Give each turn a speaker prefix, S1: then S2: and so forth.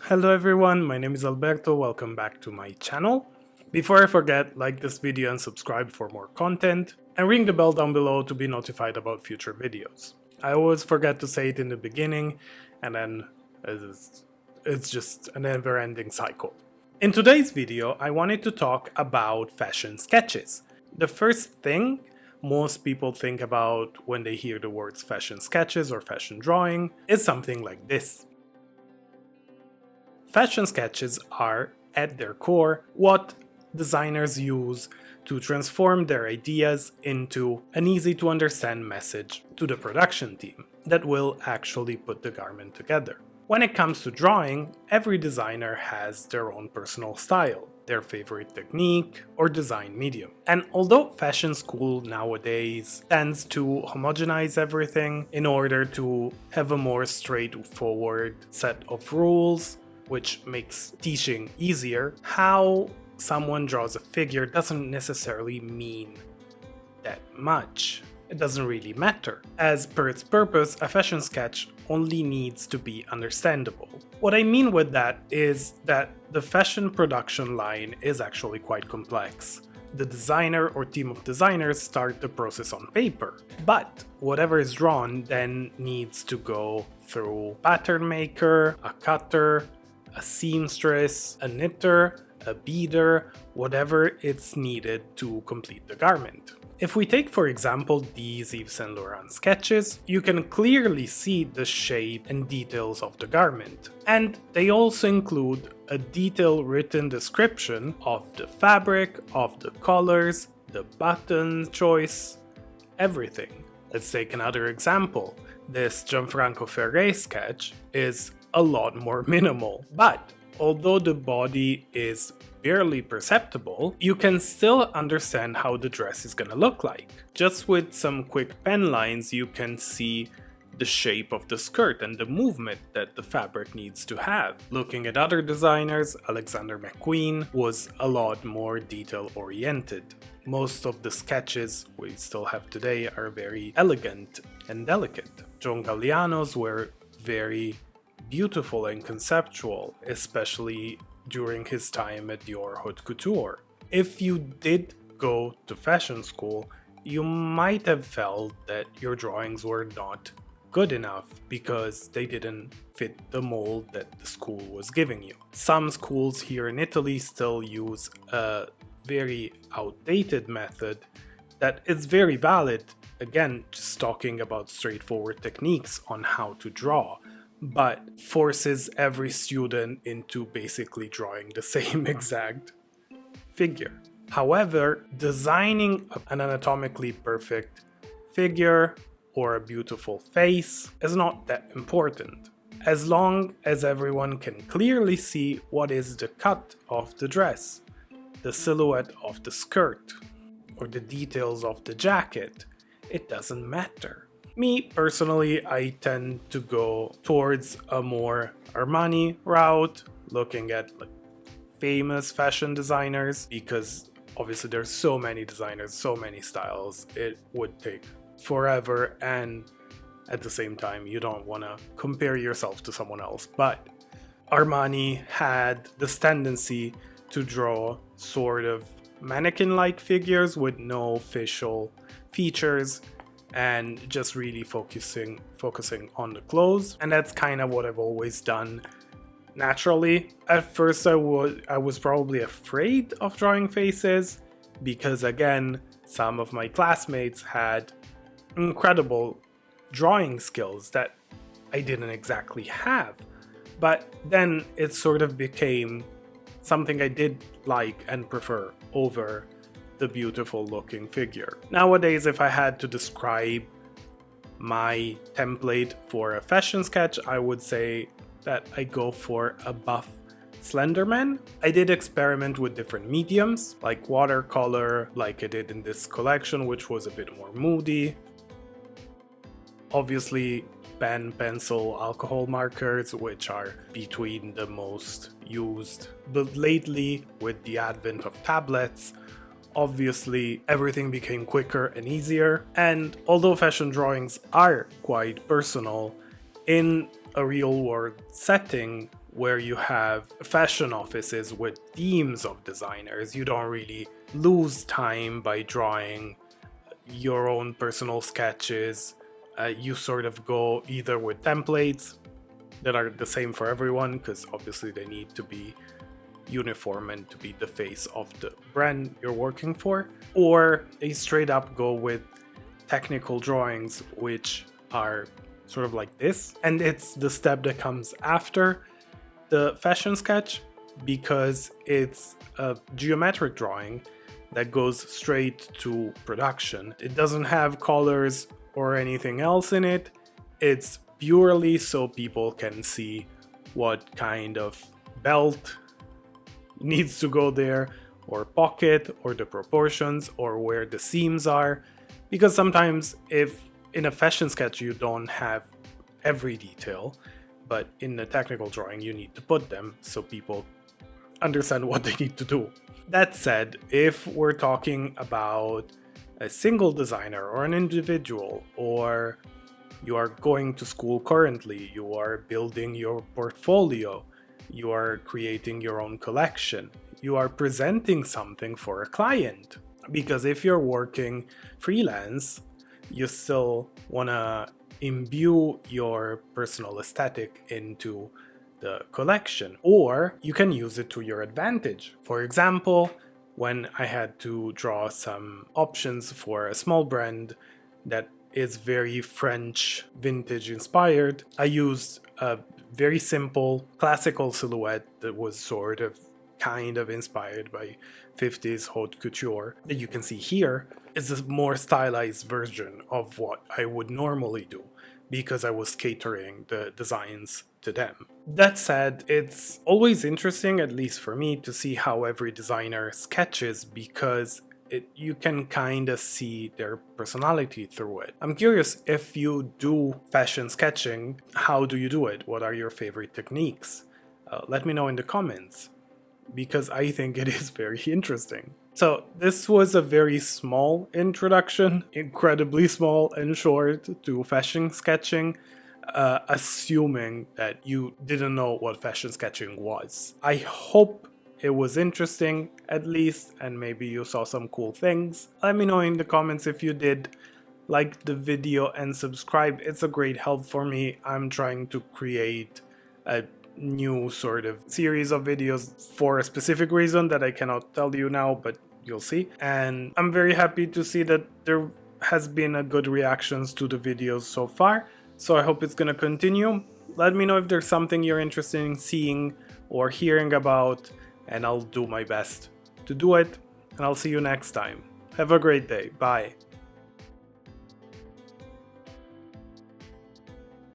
S1: Hello everyone, my name is Alberto, welcome back to my channel. Before I forget, like this video and subscribe for more content, and ring the bell down below to be notified about future videos. I always forget to say it in the beginning, and then it's just a never-ending cycle. In today's video, I wanted to talk about fashion sketches. The first thing most people think about when they hear the words fashion sketches or fashion drawing is something like this. Fashion sketches are, at their core, what designers use to transform their ideas into an easy to understand message to the production team that will actually put the garment together. When it comes to drawing, every designer has their own personal style, their favorite technique or design medium. And although fashion school nowadays tends to homogenize everything in order to have a more straightforward set of rules, which makes teaching easier, how someone draws a figure doesn't necessarily mean that much. It doesn't really matter. As per its purpose, a fashion sketch only needs to be understandable. What I mean with that is that the fashion production line is actually quite complex. The designer or team of designers start the process on paper, but whatever is drawn then needs to go through a pattern maker, a cutter, a seamstress, a knitter, a beader, whatever it's needed to complete the garment. If we take for example these Yves Saint Laurent sketches, you can clearly see the shape and details of the garment. And they also include a detailed written description of the fabric, of the colors, the button choice, everything. Let's take another example. This Gianfranco Ferré sketch is a lot more minimal, but although the body is barely perceptible, you can still understand how the dress is gonna look like. Just with some quick pen lines, you can see the shape of the skirt and the movement that the fabric needs to have. Looking at other designers, Alexander McQueen was a lot more detail oriented. Most of the sketches we still have today are very elegant and delicate. John Galliano's were very beautiful and conceptual, especially during his time at Dior Haute Couture. If you did go to fashion school, you might have felt that your drawings were not good enough because they didn't fit the mold that the school was giving you. Some schools here in Italy still use a very outdated method that is very valid, again, just talking about straightforward techniques on how to draw, but forces every student into basically drawing the same exact figure. However, designing an anatomically perfect figure or a beautiful face is not that important. As long as everyone can clearly see what is the cut of the dress, the silhouette of the skirt, or the details of the jacket, it doesn't matter. Me, personally, I tend to go towards a more Armani route, looking at famous fashion designers, because obviously there's so many designers, so many styles, it would take forever, and at the same time you don't want to compare yourself to someone else. But Armani had this tendency to draw sort of mannequin-like figures with no facial features, and just really focusing on the clothes, and that's kind of what I've always done naturally. At first I was probably afraid of drawing faces because, again, some of my classmates had incredible drawing skills that I didn't exactly have, but then it sort of became something I did like and prefer over the beautiful looking figure. Nowadays, if I had to describe my template for a fashion sketch, I would say that I go for a buff slender man. I did experiment with different mediums, like watercolor, like I did in this collection, which was a bit more moody. Obviously, pen, pencil, alcohol markers, which are between the most used. But lately, with the advent of tablets, obviously everything became quicker and easier. And although fashion drawings are quite personal, in a real world setting where you have fashion offices with teams of designers. You don't really lose time by drawing your own personal sketches. You sort of go either with templates that are the same for everyone, because obviously they need to be uniform and to be the face of the brand you're working for, or they straight up go with technical drawings, which are sort of like this. And it's the step that comes after the fashion sketch, because it's a geometric drawing that goes straight to production. It doesn't have colors or anything else in it. It's purely so people can see what kind of belt needs to go there, or pocket, or the proportions, or where the seams are. Because sometimes if in a fashion sketch you don't have every detail, but in the technical drawing you need to put them so people understand what they need to do. That said, if we're talking about a single designer or an individual, or you are going to school currently, you are building your portfolio, you are creating your own collection, you are presenting something for a client. Because if you're working freelance, you still want to imbue your personal aesthetic into the collection, or you can use it to your advantage. For example, when I had to draw some options for a small brand that is very French vintage inspired, I used a very simple classical silhouette that was sort of kind of inspired by 50s haute couture that you can see here. Is a more stylized version of what I would normally do, because I was catering the designs to them. That said, it's always interesting, at least for me, to see how every designer sketches, because you can kind of see their personality through it. I'm curious, if you do fashion sketching, how do you do it? What are your favorite techniques? Let me know in the comments, because I think it is very interesting. So this was a very small introduction, incredibly small and short, to fashion sketching, assuming that you didn't know what fashion sketching was. I hope it was interesting, at least, and maybe you saw some cool things. Let me know in the comments if you did. Like the video and subscribe. It's a great help for me. I'm trying to create a new sort of series of videos for a specific reason that I cannot tell you now, but you'll see. And I'm very happy to see that there has been a good reactions to the videos so far, so I hope it's gonna continue. Let me know if there's something you're interested in seeing or hearing about, and I'll do my best to do it, and I'll see you next time. Have a great day. Bye.